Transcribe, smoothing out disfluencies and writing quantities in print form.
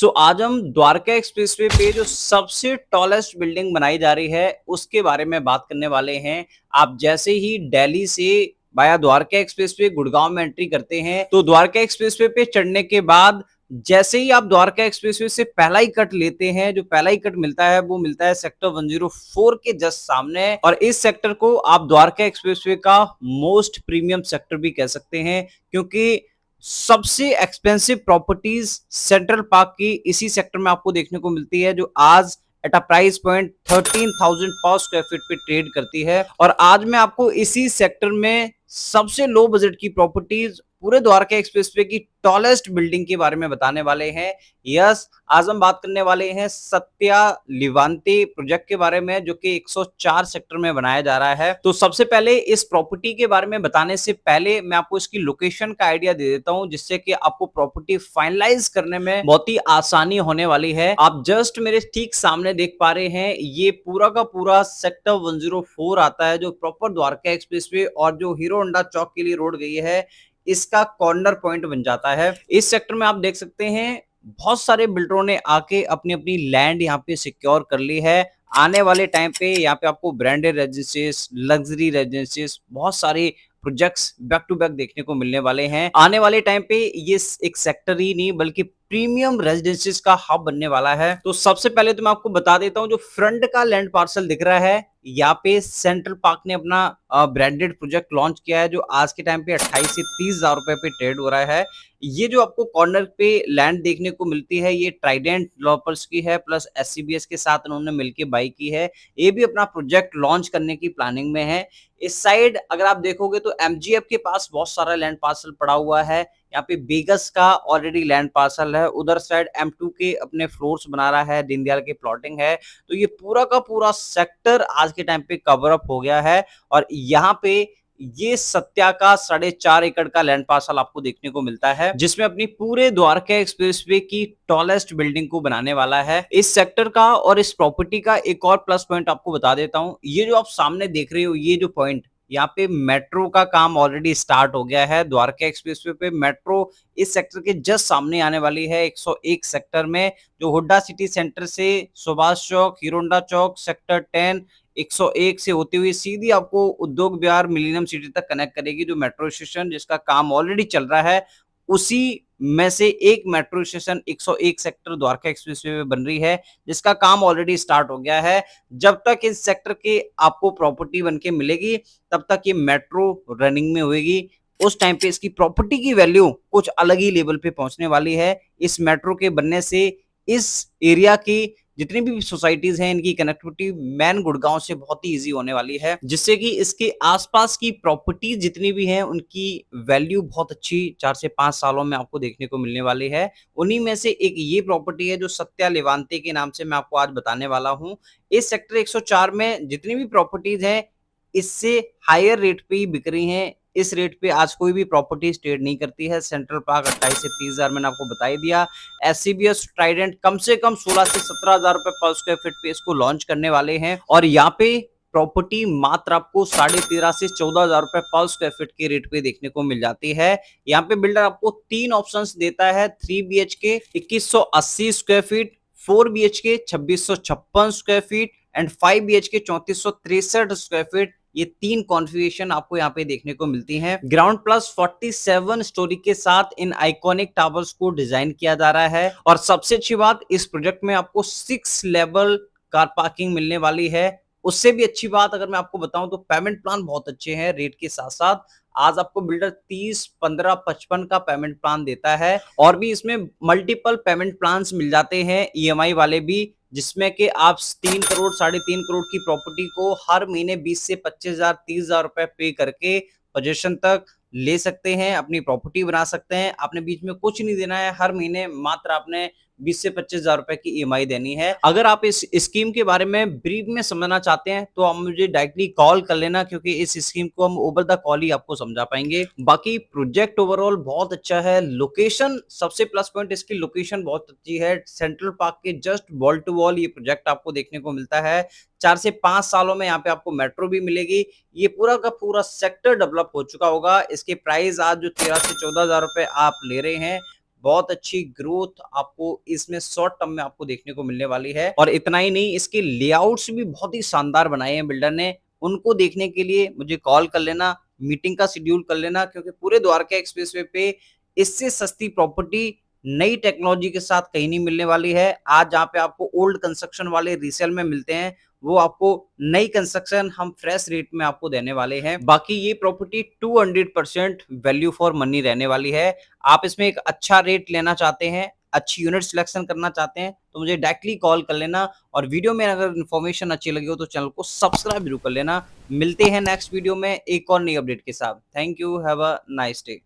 सो आज हम द्वारका एक्सप्रेसवे पे जो सबसे टॉलेस्ट बिल्डिंग बनाई जा रही है उसके बारे में बात करने वाले हैं। आप जैसे ही दिल्ली से वाया द्वारका एक्सप्रेसवे गुड़गांव में एंट्री करते हैं तो द्वारका एक्सप्रेसवे पे चढ़ने के बाद जैसे ही आप द्वारका एक्सप्रेसवे से पहला ही कट लेते हैं, जो पहला ही कट मिलता है वो मिलता है सेक्टर 104 के जस्ट सामने। और इस सेक्टर को आप द्वारका एक्सप्रेसवे का मोस्ट प्रीमियम सेक्टर भी कह सकते हैं, क्योंकि सबसे एक्सपेंसिव प्रॉपर्टीज सेंट्रल पार्क की इसी सेक्टर में आपको देखने को मिलती है, जो आज एट अ प्राइस पॉइंट 13,000 पर स्क्वायर फीट पे ट्रेड करती है। और आज मैं आपको इसी सेक्टर में सबसे लो बजट की प्रॉपर्टीज पूरे द्वारका एक्सप्रेसवे की टॉलेस्ट बिल्डिंग के बारे में बताने वाले हैं। यस, आज हम बात करने वाले हैं सत्या लिवांती प्रोजेक्ट के बारे में, जो कि 104 सेक्टर में बनाया जा रहा है। तो सबसे पहले इस प्रॉपर्टी के बारे में बताने से पहले मैं आपको इसकी लोकेशन का आइडिया दे देता हूं, जिससे कि आपको प्रॉपर्टी फाइनलाइज करने में बहुत ही आसानी होने वाली है। आप जस्ट मेरे ठीक सामने देख पा रहे हैं, ये पूरा का पूरा सेक्टर 104 आता है, जो प्रॉपर द्वारका एक्सप्रेसवे और जो हीरो होंडा चौक के लिए रोड गई है इसका कॉर्नर पॉइंट बन जाता है। इस सेक्टर में आप देख सकते हैं बहुत सारे बिल्डरों ने आके अपनी अपनी लैंड यहाँ पे सिक्योर कर ली है। आने वाले टाइम पे यहाँ पे आपको ब्रांडेड रेजिडेंसीज, लग्जरी रेजिडेंसीज, बहुत सारे प्रोजेक्ट्स बैक टू बैक देखने को मिलने वाले हैं। आने वाले टाइम पे ये एक सेक्टर ही नहीं बल्कि प्रीमियम रेजिडेंसीज का हब बनने वाला है। तो सबसे पहले तो मैं आपको बता देता हूँ, जो फ्रंट का लैंड पार्सल दिख रहा है यहाँ पे सेंट्रल पार्क ने अपना ब्रांडेड प्रोजेक्ट लॉन्च किया है, जो आज के टाइम पे 28 से 30,000 रुपए पे ट्रेड हो रहा है। ये जो आपको कॉर्नर पे लैंड देखने को मिलती है ये ट्राइडेंट डेवलपर्स की है, प्लस एससीबीएस के साथ उन्होंने मिलकर बाई की है। ये भी अपना प्रोजेक्ट लॉन्च करने की प्लानिंग में है। इस साइड अगर आप देखोगे तो एमजीएफ के पास बहुत सारा लैंड पार्सल पड़ा हुआ है। यहाँ पे बेगस का ऑलरेडी लैंड पार्सल है, उधर साइड M2 के अपने फ्लोर्स बना रहा है, दीनदयाल की प्लॉटिंग है। तो ये पूरा का पूरा सेक्टर आज के टाइम पे कवर अप हो गया है। और यहाँ पे ये सत्या का 4.5 एकड़ का लैंड पार्सल आपको देखने को मिलता है, जिसमें अपनी पूरे द्वारका एक्सप्रेसवे की टॉलेस्ट बिल्डिंग को बनाने वाला है। इस सेक्टर का और इस प्रॉपर्टी का एक और प्लस पॉइंट आपको बता देता हूं, ये जो आप सामने देख रहे हो ये जो पॉइंट, यहाँ पे मेट्रो का काम ऑलरेडी स्टार्ट हो गया है। द्वारका एक्सप्रेसवे पे मेट्रो इस सेक्टर के जस्ट सामने आने वाली है 101 सेक्टर में, जो हुड्डा सिटी सेंटर से सुभाष चौक, हीरो होंडा चौक, सेक्टर 10 101 से होती हुई सीधी आपको उद्योग विहार मिलेनियम सिटी तक कनेक्ट करेगी। जो मेट्रो स्टेशन जिसका काम ऑलरेडी चल रहा है, उसी में से एक metro station 101 sector Dwarka expressway में बन रही है, जिसका काम ऑलरेडी स्टार्ट हो गया है। जब तक इस सेक्टर के आपको प्रॉपर्टी बनके मिलेगी तब तक ये मेट्रो रनिंग में होगी। उस टाइम पे इसकी प्रॉपर्टी की वैल्यू कुछ अलग ही लेवल पे पहुंचने वाली है। इस मेट्रो के बनने से इस एरिया की जितनी भी सोसाइटीज हैं इनकी कनेक्टिविटी मैन गुड़गांव से बहुत ही इजी होने वाली है, जिससे कि इसके आसपास की प्रॉपर्टीज जितनी भी हैं उनकी वैल्यू बहुत अच्छी 4 से 5 सालों में आपको देखने को मिलने वाली है। उन्हीं में से एक ये प्रॉपर्टी है जो सत्या लिवांती के नाम से मैं आपको आज बताने वाला हूं। इस सेक्टर 104 में जितनी भी प्रॉपर्टीज हैं इससे हायर रेट पे ही बिक रही हैं। इस रेट पे आज कोई भी प्रॉपर्टी ट्रेड नहीं करती है। सेंट्रल पार्क 28 से 30,000 मैंने आपको बता ही दिया। एससीबीएस ट्राइडेंट कम से कम 16 से 17,000 रुपए पर स्क्वायर फीट पे इसको लॉन्च करने वाले हैं। और यहाँ पे प्रॉपर्टी मात्र आपको 13.5 से 14,000 रुपए पर स्क्वायर फीट के रेट पे देखने को मिल जाती है। यहाँ पे बिल्डर आपको 3 ऑप्शंस देता है, 3 BHK 2180 square feet, 4 BHK 2656 square feet and 5 BHK 3463 square feet. ये 3 कॉन्फ़िगरेशन आपको यहाँ पे देखने को मिलती हैं। ग्राउंड प्लस 47 स्टोरी के साथ इन आइकॉनिक टावर्स को डिजाइन किया जा रहा है। और सबसे अच्छी बात, इस प्रोजेक्ट में आपको 6 लेवल कार पार्किंग मिलने वाली है। उससे भी अच्छी बात अगर मैं आपको बताऊं तो पेमेंट प्लान बहुत अच्छे हैं। रेट के साथ साथ आज आपको बिल्डर 30, 15, 55 का पेमेंट प्लान देता है। और भी इसमें मल्टीपल पेमेंट प्लान्स मिल जाते हैं, EMI वाले भी, जिसमें कि आप 3 करोड़ 3.5 करोड़ की प्रॉपर्टी को हर महीने 20 से 25,000 30,000 रुपए पे करके पोजीशन तक ले सकते हैं, अपनी प्रॉपर्टी बना सकते हैं। आपने बीच में कुछ नहीं देना है, हर महीने मात्र आपने 20 से 25,000 रुपए की EMI देनी है। अगर आप इस स्कीम के बारे में ब्रीफ में समझना चाहते हैं तो आप मुझे डायरेक्टली कॉल कर लेना, क्योंकि इस स्कीम को हम ओवर द कॉल ही आपको समझा पाएंगे। बाकी प्रोजेक्ट ओवरऑल बहुत अच्छा है। लोकेशन सबसे प्लस पॉइंट, इसकी लोकेशन बहुत अच्छी है। सेंट्रल पार्क के जस्ट वॉल टू वॉल ये प्रोजेक्ट आपको देखने को मिलता है। 4 से 5 सालों में यहाँ पे आपको मेट्रो भी मिलेगी। ये पूरा का पूरा सेक्टर डेवलप हो चुका होगा। इसके प्राइस आज जो 13 से 14,000 रुपए आप ले रहे हैं, बहुत अच्छी ग्रोथ आपको इसमें शॉर्ट टर्म में आपको देखने को मिलने वाली है। और इतना ही नहीं, इसके लेआउट्स भी बहुत ही शानदार बनाए हैं बिल्डर ने। उनको देखने के लिए मुझे कॉल कर लेना, मीटिंग का शेड्यूल कर लेना, क्योंकि पूरे द्वारका एक्सप्रेसवे पे इससे सस्ती प्रॉपर्टी नई टेक्नोलॉजी के साथ कहीं नहीं मिलने वाली है। आज जहाँ पे आपको ओल्ड कंस्ट्रक्शन वाले रीसेल में मिलते हैं, वो आपको नई कंस्ट्रक्शन हम फ्रेश रेट में आपको देने वाले हैं। बाकी ये प्रॉपर्टी 200% वैल्यू फॉर मनी रहने वाली है। आप इसमें एक अच्छा रेट लेना चाहते हैं, अच्छी यूनिट सिलेक्शन करना चाहते हैं, तो मुझे डायरेक्टली कॉल कर लेना। और वीडियो में अगर इन्फॉर्मेशन अच्छी लगी हो तो चैनल को सब्सक्राइब जरूर कर लेना। मिलते हैं नेक्स्ट वीडियो में एक और नई अपडेट के साथ। Thank you, have a nice day.